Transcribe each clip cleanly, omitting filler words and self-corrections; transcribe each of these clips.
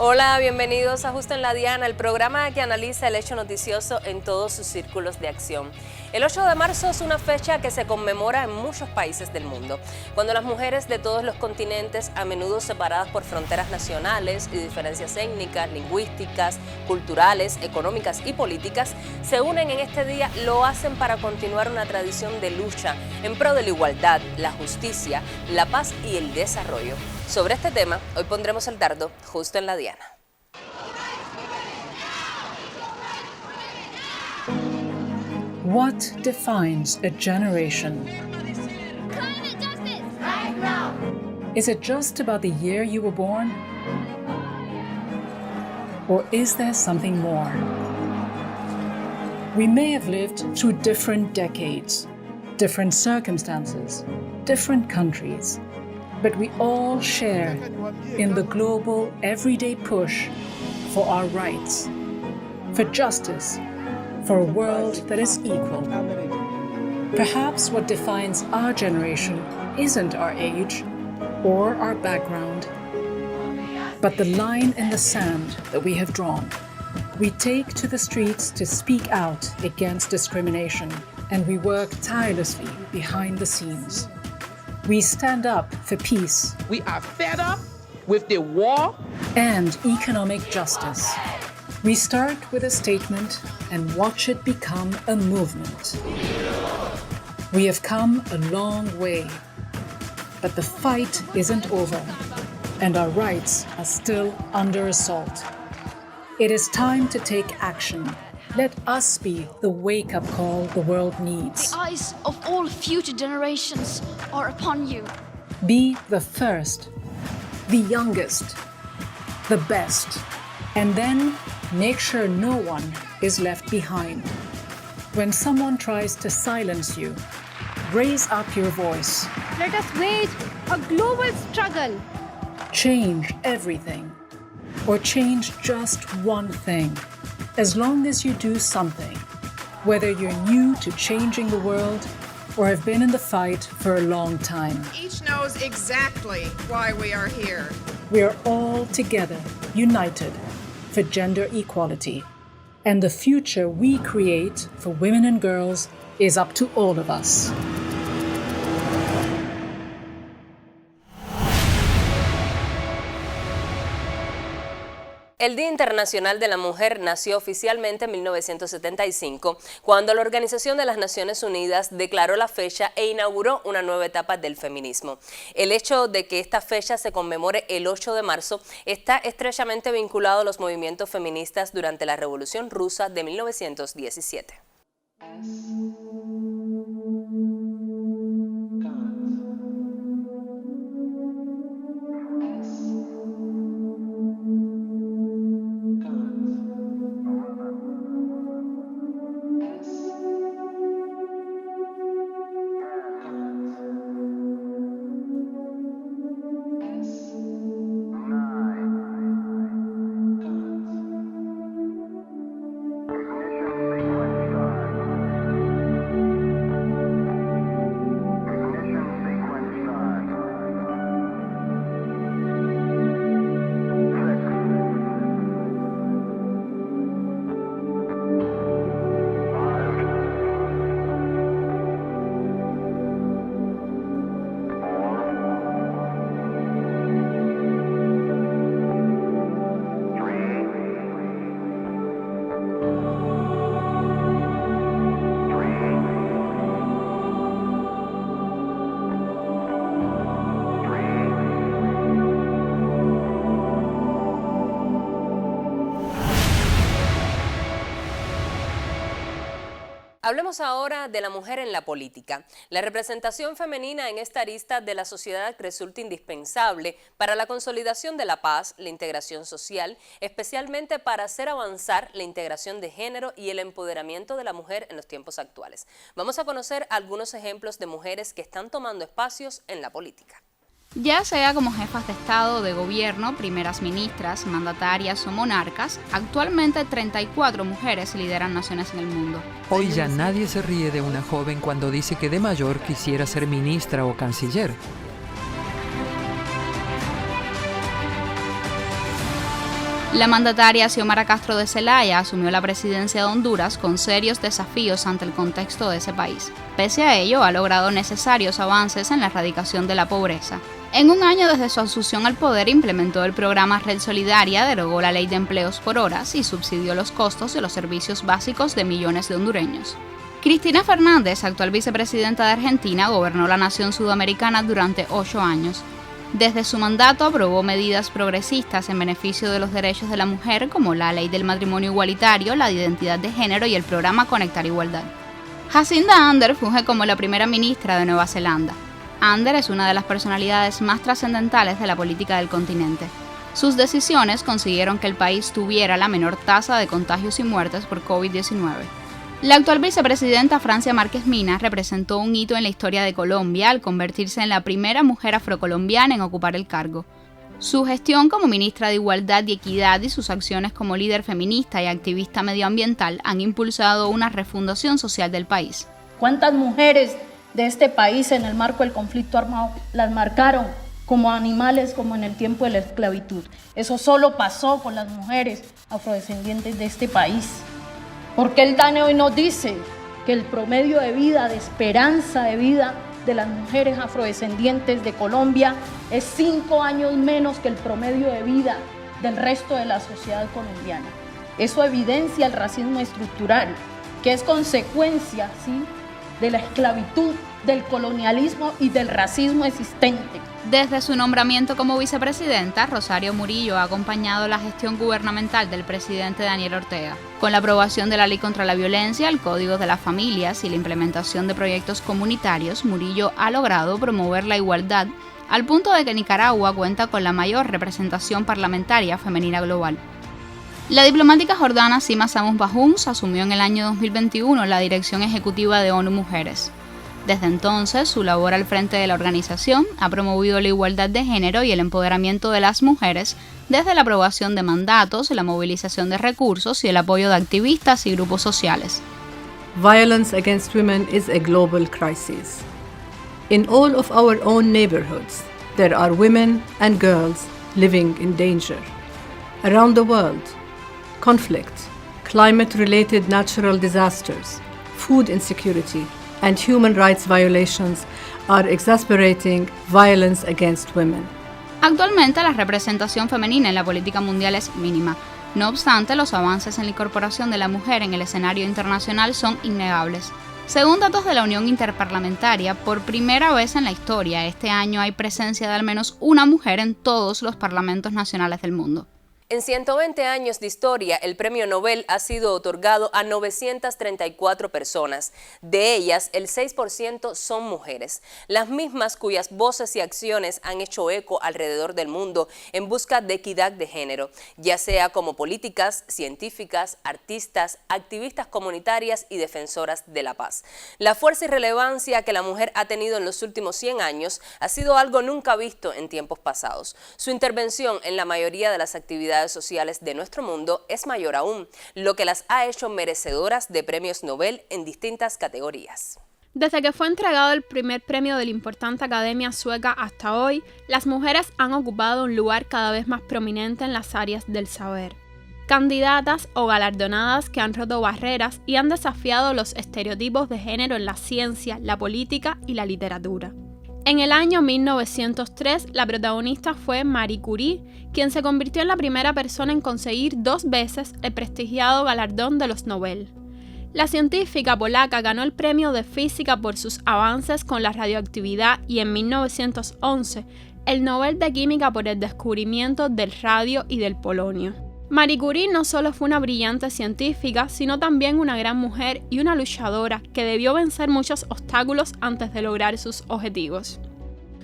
Hola, bienvenidos a Justo en la Diana, el programa que analiza el hecho noticioso en todos sus círculos de acción. El 8 de marzo es una fecha que se conmemora en muchos países del mundo, cuando las mujeres de todos los continentes, a menudo separadas por fronteras nacionales y diferencias étnicas, lingüísticas, culturales, económicas y políticas, se unen en este día, lo hacen para continuar una tradición de lucha en pro de la igualdad, la justicia, la paz y el desarrollo. Sobre este tema, hoy pondremos el dardo justo en la diana. What defines a generation? Climate justice! Right now! Is it just about the year you were born? Or is there something more? We may have lived through different decades, different circumstances, different countries, but we all share in the global, everyday push for our rights, for justice, for a world that is equal. Perhaps what defines our generation isn't our age or our background, but the line in the sand that we have drawn. We take to the streets to speak out against discrimination, and we work tirelessly behind the scenes. We stand up for peace. We are fed up with the war and economic justice. We start with a statement and watch it become a movement. We have come a long way, but the fight isn't over, and our rights are still under assault. It is time to take action. Let us be the wake-up call the world needs. The eyes of all future generations are upon you. Be the first, the youngest, the best, and then make sure no one is left behind. When someone tries to silence you, raise up your voice. Let us wage a global struggle. Change everything, or change just one thing. As long as you do something, whether you're new to changing the world or have been in the fight for a long time. Each knows exactly why we are here. We are all together, united for gender equality. And the future we create for women and girls is up to all of us. El Día Internacional de la Mujer nació oficialmente en 1975, cuando la Organización de las Naciones Unidas declaró la fecha e inauguró una nueva etapa del feminismo. El hecho de que esta fecha se conmemore el 8 de marzo está estrechamente vinculado a los movimientos feministas durante la Revolución Rusa de 1917. Hablemos ahora de la mujer en la política. La representación femenina en esta arista de la sociedad resulta indispensable para la consolidación de la paz, la integración social, especialmente para hacer avanzar la integración de género y el empoderamiento de la mujer en los tiempos actuales. Vamos a conocer algunos ejemplos de mujeres que están tomando espacios en la política. Ya sea como jefas de Estado, de gobierno, primeras ministras, mandatarias o monarcas, actualmente 34 mujeres lideran naciones en el mundo. Hoy ya nadie se ríe de una joven cuando dice que de mayor quisiera ser ministra o canciller. La mandataria Xiomara Castro de Zelaya asumió la presidencia de Honduras con serios desafíos ante el contexto de ese país. Pese a ello, ha logrado necesarios avances en la erradicación de la pobreza. En un año desde su asunción al poder, implementó el programa Red Solidaria, derogó la ley de empleos por horas y subsidió los costos de los servicios básicos de millones de hondureños. Cristina Fernández, actual vicepresidenta de Argentina, gobernó la nación sudamericana durante 8 años. Desde su mandato aprobó medidas progresistas en beneficio de los derechos de la mujer, como la ley del matrimonio igualitario, la de identidad de género y el programa Conectar Igualdad. Jacinda Ardern funge como la primera ministra de Nueva Zelanda. Ardern es una de las personalidades más trascendentales de la política del continente. Sus decisiones consiguieron que el país tuviera la menor tasa de contagios y muertes por COVID-19. La actual vicepresidenta Francia Márquez Mina representó un hito en la historia de Colombia al convertirse en la primera mujer afrocolombiana en ocupar el cargo. Su gestión como ministra de Igualdad y Equidad y sus acciones como líder feminista y activista medioambiental han impulsado una refundación social del país. ¿Cuántas mujeres de este país en el marco del conflicto armado las marcaron como animales, como en el tiempo de la esclavitud? Eso solo pasó con las mujeres afrodescendientes de este país. Porque el DANE hoy nos dice que el promedio de vida, de esperanza de vida de las mujeres afrodescendientes de Colombia es 5 años menos que el promedio de vida del resto de la sociedad colombiana. Eso evidencia el racismo estructural, que es consecuencia, ¿sí?, de la esclavitud, del colonialismo y del racismo existente. Desde su nombramiento como vicepresidenta, Rosario Murillo ha acompañado la gestión gubernamental del presidente Daniel Ortega. Con la aprobación de la Ley contra la Violencia, el Código de las Familias y la implementación de proyectos comunitarios, Murillo ha logrado promover la igualdad al punto de que Nicaragua cuenta con la mayor representación parlamentaria femenina global. La diplomática jordana Sima Samus Bahuns asumió en el año 2021 la dirección ejecutiva de ONU Mujeres. Desde entonces, su labor al frente de la organización ha promovido la igualdad de género y el empoderamiento de las mujeres desde la aprobación de mandatos, la movilización de recursos y el apoyo de activistas y grupos sociales. Violence against women is a global crisis. In all of our own neighborhoods, there are women and girls living in danger. Around the world, conflict, climate-related natural disasters, food insecurity, and human rights violations are exacerbating violence against women. Actualmente, la representación femenina en la política mundial es mínima. No obstante, los avances en la incorporación de la mujer en el escenario internacional son innegables. Según datos de la Unión Interparlamentaria, por primera vez en la historia, este año hay presencia de al menos una mujer en todos los parlamentos nacionales del mundo. En 120 años de historia, el Premio Nobel ha sido otorgado a 934 personas. De ellas, el 6% son mujeres, las mismas cuyas voces y acciones han hecho eco alrededor del mundo en busca de equidad de género, ya sea como políticas, científicas, artistas, activistas comunitarias y defensoras de la paz. La fuerza y relevancia que la mujer ha tenido en los últimos 100 años ha sido algo nunca visto en tiempos pasados. Su intervención en la mayoría de las actividades sociales de nuestro mundo es mayor aún, lo que las ha hecho merecedoras de premios Nobel en distintas categorías. Desde que fue entregado el primer premio de la importante academia sueca hasta hoy, las mujeres han ocupado un lugar cada vez más prominente en las áreas del saber. Candidatas o galardonadas que han roto barreras y han desafiado los estereotipos de género en la ciencia, la política y la literatura. En el año 1903, la protagonista fue Marie Curie, quien se convirtió en la primera persona en conseguir 2 veces el prestigiado galardón de los Nobel. La científica polaca ganó el premio de física por sus avances con la radioactividad y en 1911 el Nobel de Química por el descubrimiento del radio y del polonio. Marie Curie no solo fue una brillante científica, sino también una gran mujer y una luchadora que debió vencer muchos obstáculos antes de lograr sus objetivos.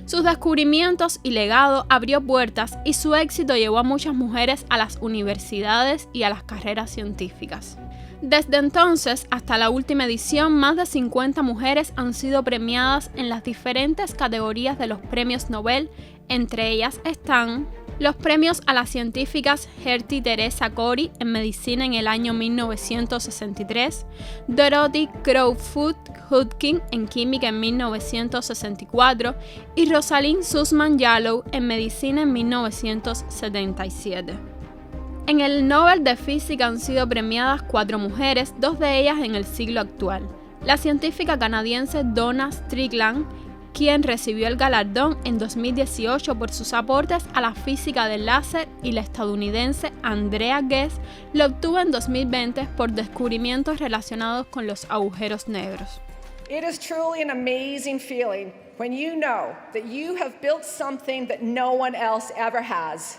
Sus descubrimientos y legado abrió puertas y su éxito llevó a muchas mujeres a las universidades y a las carreras científicas. Desde entonces hasta la última edición, más de 50 mujeres han sido premiadas en las diferentes categorías de los premios Nobel. Entre ellas están los premios a las científicas Gertie Teresa Cori en medicina en el año 1963, Dorothy Crowfoot Hudkin en química en 1964 y Rosalind Sussman Yalow en medicina en 1977. En el Nobel de Física han sido premiadas 4 mujeres, 2 de ellas en el siglo actual. La científica canadiense Donna Strickland, quien recibió el galardón en 2018 por sus aportes a la física del láser, y la estadounidense Andrea Ghez lo obtuvo en 2020 por descubrimientos relacionados con los agujeros negros. It is truly an amazing feeling when you know that you have built something that no one else ever has,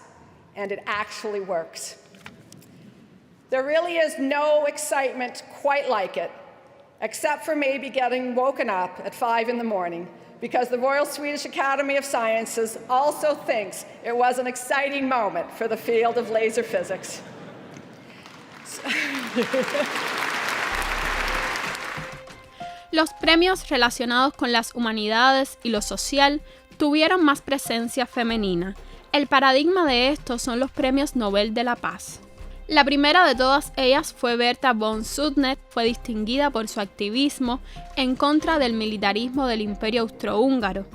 and it actually works. There really is no excitement quite like it, except for maybe getting woken up at 5 in the morning, because the Royal Swedish Academy of Sciences also thinks it was an exciting moment for the field of laser physics. Los premios relacionados con las humanidades y lo social tuvieron más presencia femenina. El paradigma de estos son los premios Nobel de la Paz. La primera de todas ellas fue Berta von Suttner, fue distinguida por su activismo en contra del militarismo del Imperio Austrohúngaro.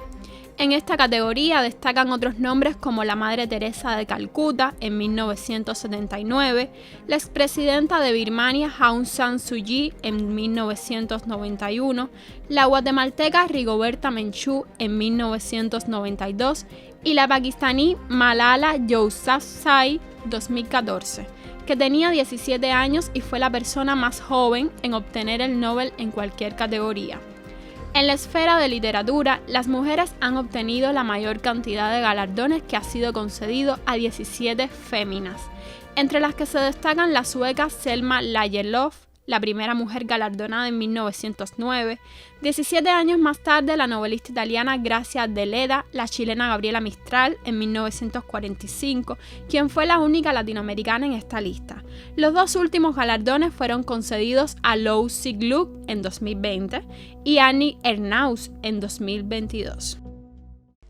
En esta categoría destacan otros nombres como la Madre Teresa de Calcuta en 1979, la expresidenta de Birmania Aung San Suu Kyi en 1991, la guatemalteca Rigoberta Menchú en 1992 y la pakistaní Malala Yousafzai 2014, que tenía 17 años y fue la persona más joven en obtener el Nobel en cualquier categoría. En la esfera de literatura, las mujeres han obtenido la mayor cantidad de galardones, que ha sido concedido a 17 féminas, entre las que se destacan la sueca Selma Lagerlöf, la primera mujer galardonada en 1909, 17 años más tarde la novelista italiana Grazia Deledda, la chilena Gabriela Mistral en 1945, quien fue la única latinoamericana en esta lista. Los 2 últimos galardones fueron concedidos a Lou Sigluck en 2020 y Annie Ernaux en 2022.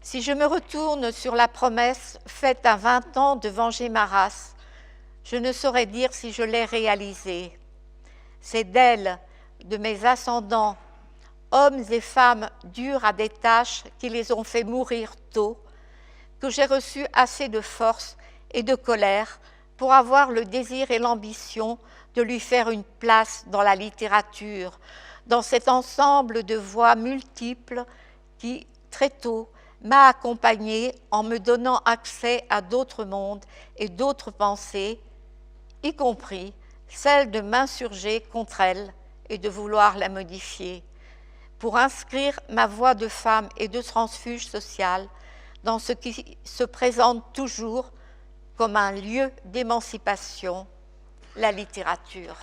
Si je me retourne sur la promesse faite à 20 ans de venger ma race, je ne saurais dire si je l'ai réalisée. C'est d'elle, de mes ascendants, hommes et femmes durs à des tâches qui les ont fait mourir tôt, que j'ai reçu assez de force et de colère pour avoir le désir et l'ambition de lui faire une place dans la littérature, dans cet ensemble de voix multiples qui, très tôt, m'a accompagnée en me donnant accès à d'autres mondes et d'autres pensées, y compris celle de m'insurger contre elle et de vouloir la modifier, pour inscrire ma voix de femme et de transfuge social dans ce qui se présente toujours comme un lieu d'émancipation, la littérature.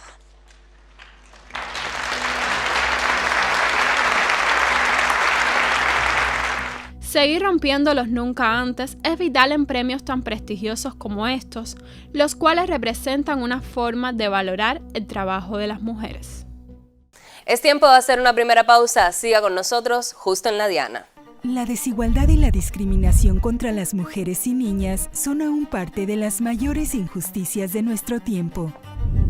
Seguir rompiendo los nunca antes es vital en premios tan prestigiosos como estos, los cuales representan una forma de valorar el trabajo de las mujeres. Es tiempo de hacer una primera pausa. Siga con nosotros, justo en la Diana. La desigualdad y la discriminación contra las mujeres y niñas son aún parte de las mayores injusticias de nuestro tiempo.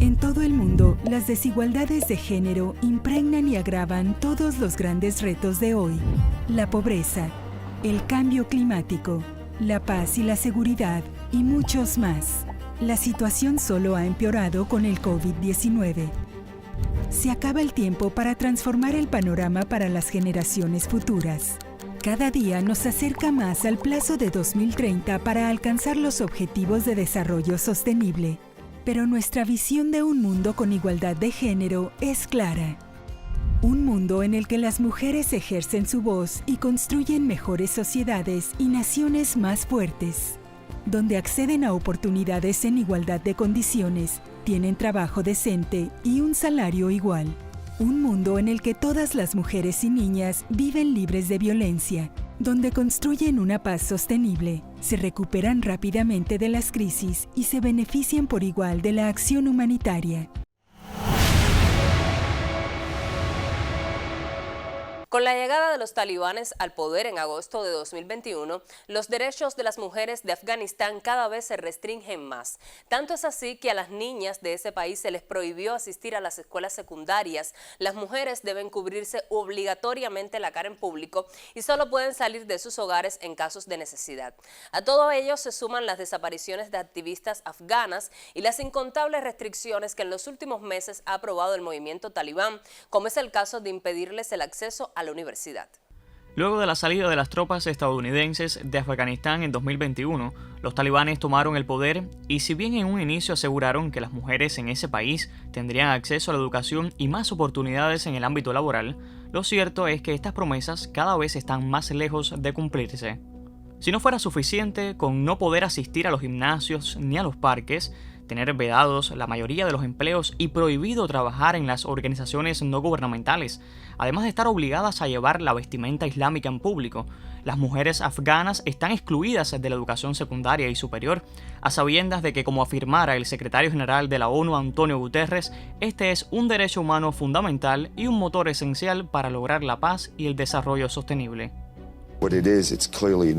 En todo el mundo, las desigualdades de género impregnan y agravan todos los grandes retos de hoy: la pobreza, el cambio climático, la paz y la seguridad, y muchos más. La situación solo ha empeorado con el COVID-19. Se acaba el tiempo para transformar el panorama para las generaciones futuras. Cada día nos acerca más al plazo de 2030 para alcanzar los objetivos de desarrollo sostenible. Pero nuestra visión de un mundo con igualdad de género es clara. Un mundo en el que las mujeres ejercen su voz y construyen mejores sociedades y naciones más fuertes, donde acceden a oportunidades en igualdad de condiciones, tienen trabajo decente y un salario igual. Un mundo en el que todas las mujeres y niñas viven libres de violencia, donde construyen una paz sostenible, se recuperan rápidamente de las crisis y se benefician por igual de la acción humanitaria. Con la llegada de los talibanes al poder en agosto de 2021, los derechos de las mujeres de Afganistán cada vez se restringen más. Tanto es así que a las niñas de ese país se les prohibió asistir a las escuelas secundarias. Las mujeres deben cubrirse obligatoriamente la cara en público y solo pueden salir de sus hogares en casos de necesidad. A todo ello se suman las desapariciones de activistas afganas y las incontables restricciones que en los últimos meses ha aprobado el movimiento talibán, como es el caso de impedirles el acceso a la universidad. Luego de la salida de las tropas estadounidenses de Afganistán en 2021, los talibanes tomaron el poder y si bien en un inicio aseguraron que las mujeres en ese país tendrían acceso a la educación y más oportunidades en el ámbito laboral, lo cierto es que estas promesas cada vez están más lejos de cumplirse. Si no fuera suficiente con no poder asistir a los gimnasios ni a los parques, tener vedados la mayoría de los empleos y prohibido trabajar en las organizaciones no gubernamentales, además de estar obligadas a llevar la vestimenta islámica en público, las mujeres afganas están excluidas de la educación secundaria y superior, a sabiendas de que, como afirmara el secretario general de la ONU, Antonio Guterres, este es un derecho humano fundamental y un motor esencial para lograr la paz y el desarrollo sostenible.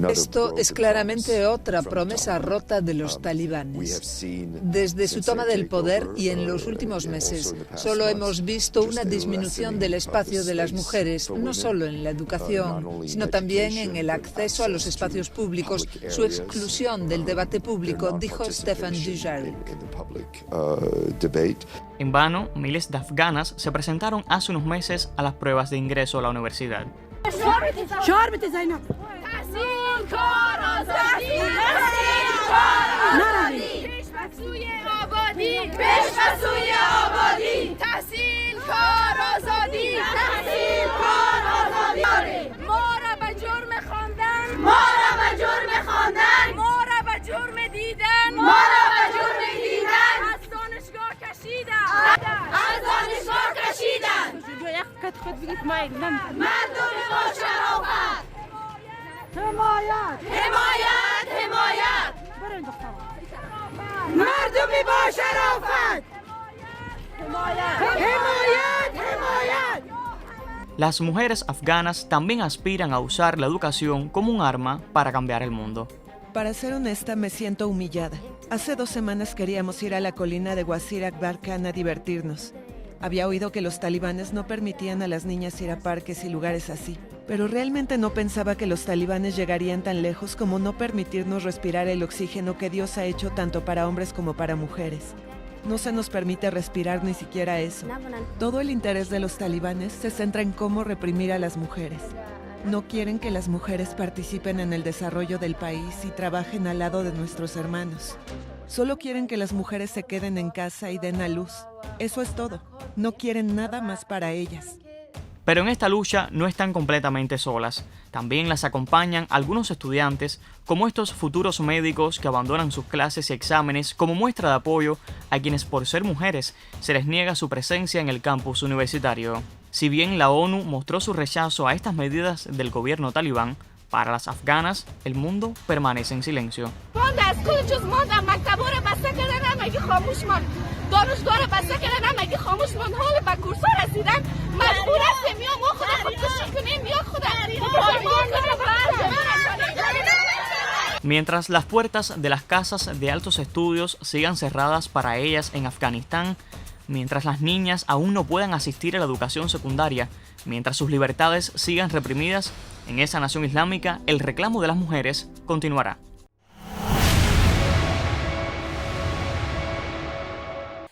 Esto es claramente otra promesa rota de los talibanes. Desde su toma del poder y en los últimos meses, solo hemos visto una disminución del espacio de las mujeres, no solo en la educación, sino también en el acceso a los espacios públicos, su exclusión del debate público, dijo Stefan Dujarric. En vano, miles de afganas se presentaron hace unos meses a las pruebas de ingreso a la universidad. Las mujeres afganas también aspiran a usar la educación como un arma para cambiar el mundo. Para ser honesta, me siento humillada. Hace 2 semanas queríamos ir a la colina de Wazir Akbar Khan a divertirnos. Había oído que los talibanes no permitían a las niñas ir a parques y lugares así, pero realmente no pensaba que los talibanes llegarían tan lejos como no permitirnos respirar el oxígeno que Dios ha hecho tanto para hombres como para mujeres. No se nos permite respirar ni siquiera eso. Todo el interés de los talibanes se centra en cómo reprimir a las mujeres. No quieren que las mujeres participen en el desarrollo del país y trabajen al lado de nuestros hermanos. Solo quieren que las mujeres se queden en casa y den a luz. Eso es todo. No quieren nada más para ellas. Pero en esta lucha no están completamente solas. También las acompañan algunos estudiantes, como estos futuros médicos que abandonan sus clases y exámenes como muestra de apoyo a quienes por ser mujeres se les niega su presencia en el campus universitario. Si bien la ONU mostró su rechazo a estas medidas del gobierno talibán, para las afganas, el mundo permanece en silencio. Mientras las puertas de las casas de altos estudios sigan cerradas para ellas en Afganistán, mientras las niñas aún no puedan asistir a la educación secundaria, mientras sus libertades sigan reprimidas, en esa nación islámica el reclamo de las mujeres continuará.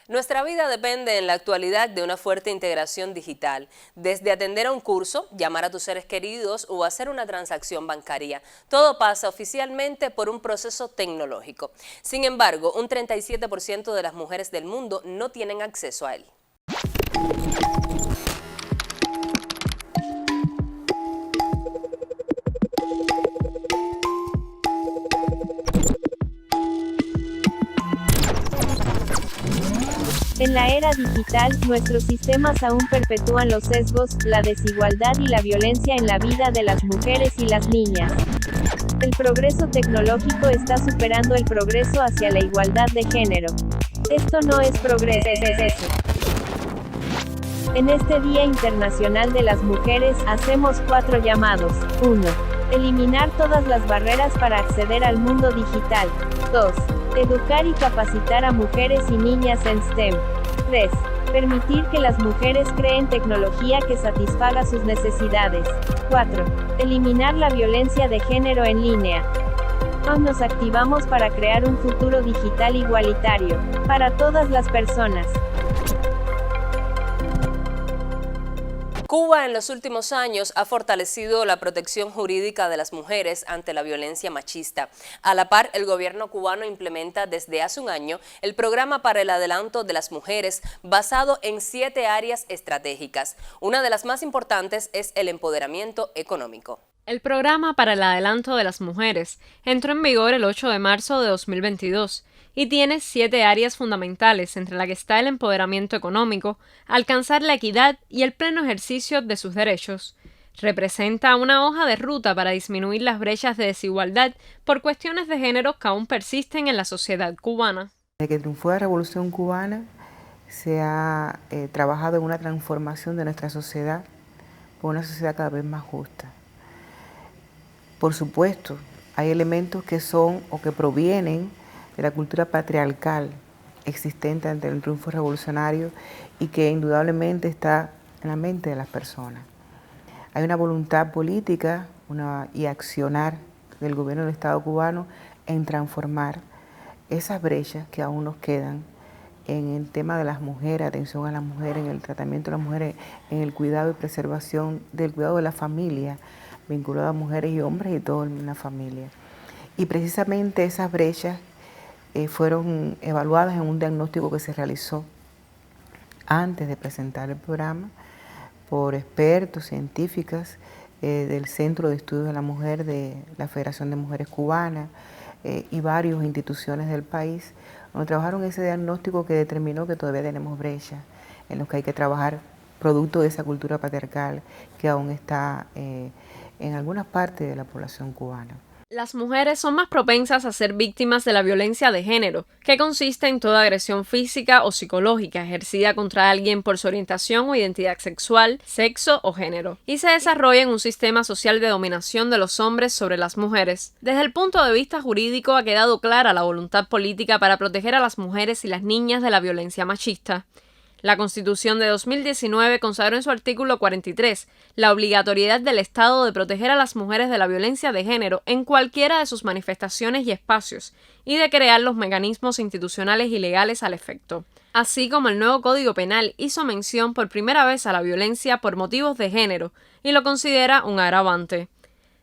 Nuestra vida depende en la actualidad de una fuerte integración digital, desde atender a un curso, llamar a tus seres queridos o hacer una transacción bancaria. Todo pasa oficialmente por un proceso tecnológico. Sin embargo, un 37% de las mujeres del mundo no tienen acceso a él. En la era digital, nuestros sistemas aún perpetúan los sesgos, la desigualdad y la violencia en la vida de las mujeres y las niñas. El progreso tecnológico está superando el progreso hacia la igualdad de género. Esto no es progreso, es eso. En este Día Internacional de las Mujeres, hacemos 4 llamados. 1. Eliminar todas las barreras para acceder al mundo digital. 2. Educar y capacitar a mujeres y niñas en STEM. 3. Permitir que las mujeres creen tecnología que satisfaga sus necesidades. 4. Eliminar la violencia de género en línea. Nos activamos para crear un futuro digital igualitario, para todas las personas. Cuba en los últimos años ha fortalecido la protección jurídica de las mujeres ante la violencia machista. A la par, el gobierno cubano implementa desde hace un año el programa para el adelanto de las mujeres basado en 7 áreas estratégicas. Una de las más importantes es el empoderamiento económico. El programa para el adelanto de las mujeres entró en vigor el 8 de marzo de 2022 y tiene 7 áreas fundamentales, entre las que está el empoderamiento económico, alcanzar la equidad y el pleno ejercicio de sus derechos. Representa una hoja de ruta para disminuir las brechas de desigualdad por cuestiones de género que aún persisten en la sociedad cubana. Desde que triunfó la Revolución Cubana se ha trabajado en una transformación de nuestra sociedad por una sociedad cada vez más justa. Por supuesto, hay elementos que son o que provienen de la cultura patriarcal existente ante el triunfo revolucionario y que indudablemente está en la mente de las personas. Hay una voluntad política y accionar del gobierno del Estado cubano en transformar esas brechas que aún nos quedan en el tema de las mujeres, atención a las mujeres, en el tratamiento de las mujeres, en el cuidado y preservación del cuidado de la familia, vinculado a mujeres y hombres y toda la familia. Y precisamente esas brechas fueron evaluadas en un diagnóstico que se realizó antes de presentar el programa por expertos, científicas del Centro de Estudios de la Mujer de la Federación de Mujeres Cubanas y varias instituciones del país, donde trabajaron ese diagnóstico que determinó que todavía tenemos brechas en los que hay que trabajar producto de esa cultura patriarcal que aún está en algunas partes de la población cubana. Las mujeres son más propensas a ser víctimas de la violencia de género, que consiste en toda agresión física o psicológica ejercida contra alguien por su orientación o identidad sexual, sexo o género, y se desarrolla en un sistema social de dominación de los hombres sobre las mujeres. Desde el punto de vista jurídico ha quedado clara la voluntad política para proteger a las mujeres y las niñas de la violencia machista. La Constitución de 2019 consagró en su artículo 43 la obligatoriedad del Estado de proteger a las mujeres de la violencia de género en cualquiera de sus manifestaciones y espacios, y de crear los mecanismos institucionales y legales al efecto. Así como el nuevo Código Penal hizo mención por primera vez a la violencia por motivos de género y lo considera un agravante.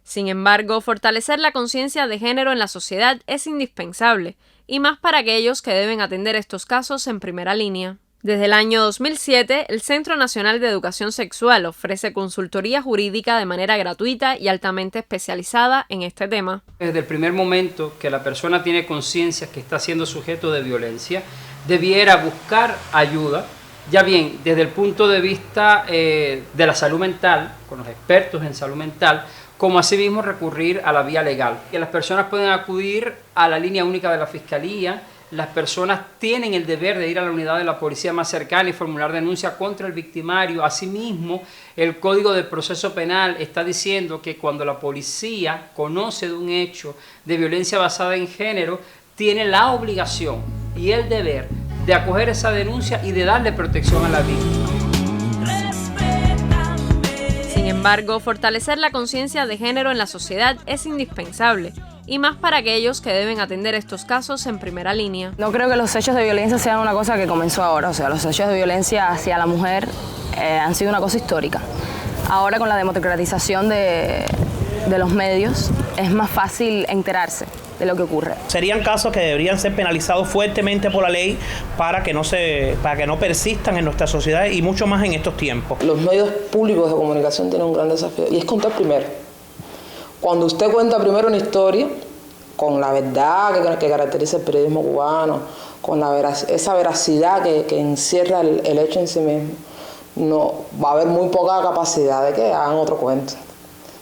Sin embargo, fortalecer la conciencia de género en la sociedad es indispensable, y más para aquellos que deben atender estos casos en primera línea. Desde el año 2007, el Centro Nacional de Educación Sexual ofrece consultoría jurídica de manera gratuita y altamente especializada en este tema. Desde el primer momento que la persona tiene conciencia que está siendo sujeto de violencia, debiera buscar ayuda, ya bien desde el punto de vista de la salud mental, con los expertos en salud mental, como asimismo recurrir a la vía legal. Que las personas pueden acudir a la línea única de la Fiscalía. Las personas tienen el deber de ir a la unidad de la policía más cercana y formular denuncia contra el victimario. Asimismo, el Código de Proceso Penal está diciendo que cuando la policía conoce de un hecho de violencia basada en género, tiene la obligación y el deber de acoger esa denuncia y de darle protección a la víctima. Sin embargo, fortalecer la conciencia de género en la sociedad es indispensable, y más para aquellos que deben atender estos casos en primera línea. No creo que los hechos de violencia sean una cosa que comenzó ahora, o sea, los hechos de violencia hacia la mujer han sido una cosa histórica. Ahora con la democratización de los medios es más fácil enterarse de lo que ocurre. Serían casos que deberían ser penalizados fuertemente por la ley para que no persistan en nuestra sociedad y mucho más en estos tiempos. Los medios públicos de comunicación tienen un gran desafío y es contar primero. Cuando usted cuenta primero una historia, con la verdad que caracteriza el periodismo cubano, con esa veracidad que encierra el hecho en sí mismo, no va a haber muy poca capacidad de que hagan otro cuento.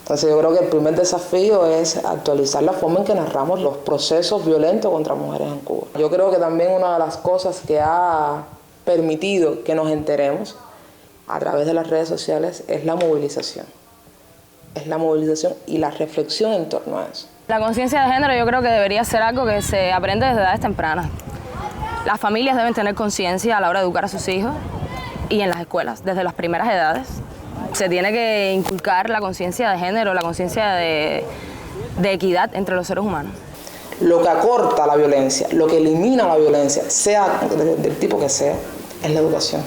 Entonces yo creo que el primer desafío es actualizar la forma en que narramos los procesos violentos contra mujeres en Cuba. Yo creo que también una de las cosas que ha permitido que nos enteremos a través de las redes sociales es la movilización. Es la movilización y la reflexión en torno a eso. La conciencia de género yo creo que debería ser algo que se aprende desde edades tempranas. Las familias deben tener conciencia a la hora de educar a sus hijos y en las escuelas, desde las primeras edades. Se tiene que inculcar la conciencia de género, la conciencia de equidad entre los seres humanos. Lo que acorta la violencia, lo que elimina la violencia, sea del tipo que sea, es la educación.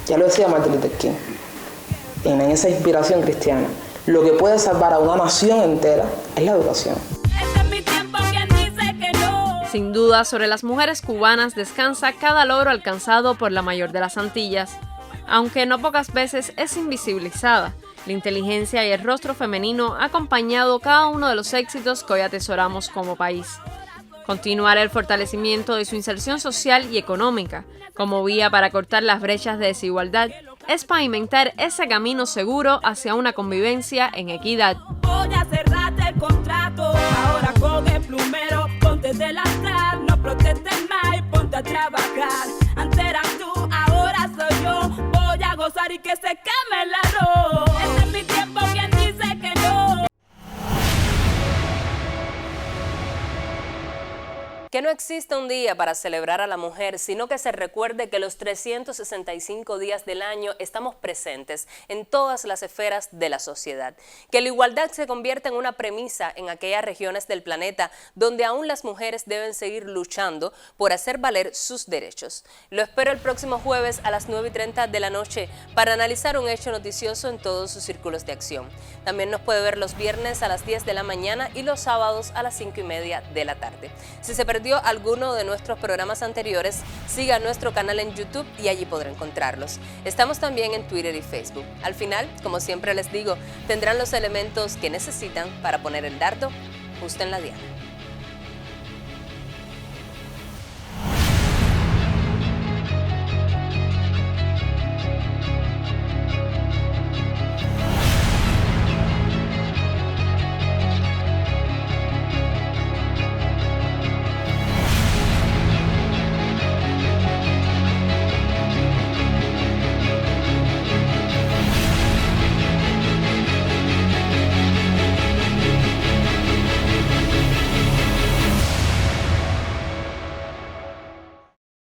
Ya lo decía Martin Luther King, en esa inspiración cristiana. Lo que puede salvar a una nación entera es la educación. Sin duda, sobre las mujeres cubanas descansa cada logro alcanzado por la mayor de las Antillas. Aunque no pocas veces es invisibilizada, la inteligencia y el rostro femenino ha acompañado cada uno de los éxitos que hoy atesoramos como país. Continuar el fortalecimiento de su inserción social y económica, como vía para cortar las brechas de desigualdad, es pavimentar ese camino seguro hacia una convivencia en equidad. Voy a cerrarte el contrato, ahora coge plumero, ponte de la no protestes más y ponte a trabajar. Antes eras tú, ahora soy yo, voy a gozar y que se queme el arroz. Este es mi tiempo, quien dice que no. Que no exista un día para celebrar a la mujer, sino que se recuerde que los 365 días del año estamos presentes en todas las esferas de la sociedad. Que la igualdad se convierta en una premisa en aquellas regiones del planeta donde aún las mujeres deben seguir luchando por hacer valer sus derechos. Lo espero el próximo jueves a las 9:30 de la noche para analizar un hecho noticioso en todos sus círculos de acción. También nos puede ver los viernes a las 10 de la mañana y los sábados a las 5:30 de la tarde. Si se perdió alguno de nuestros programas anteriores, siga nuestro canal en YouTube y allí podrá encontrarlos. Estamos también en Twitter y Facebook. Al final, como siempre les digo, tendrán los elementos que necesitan para poner el dardo justo en la diana.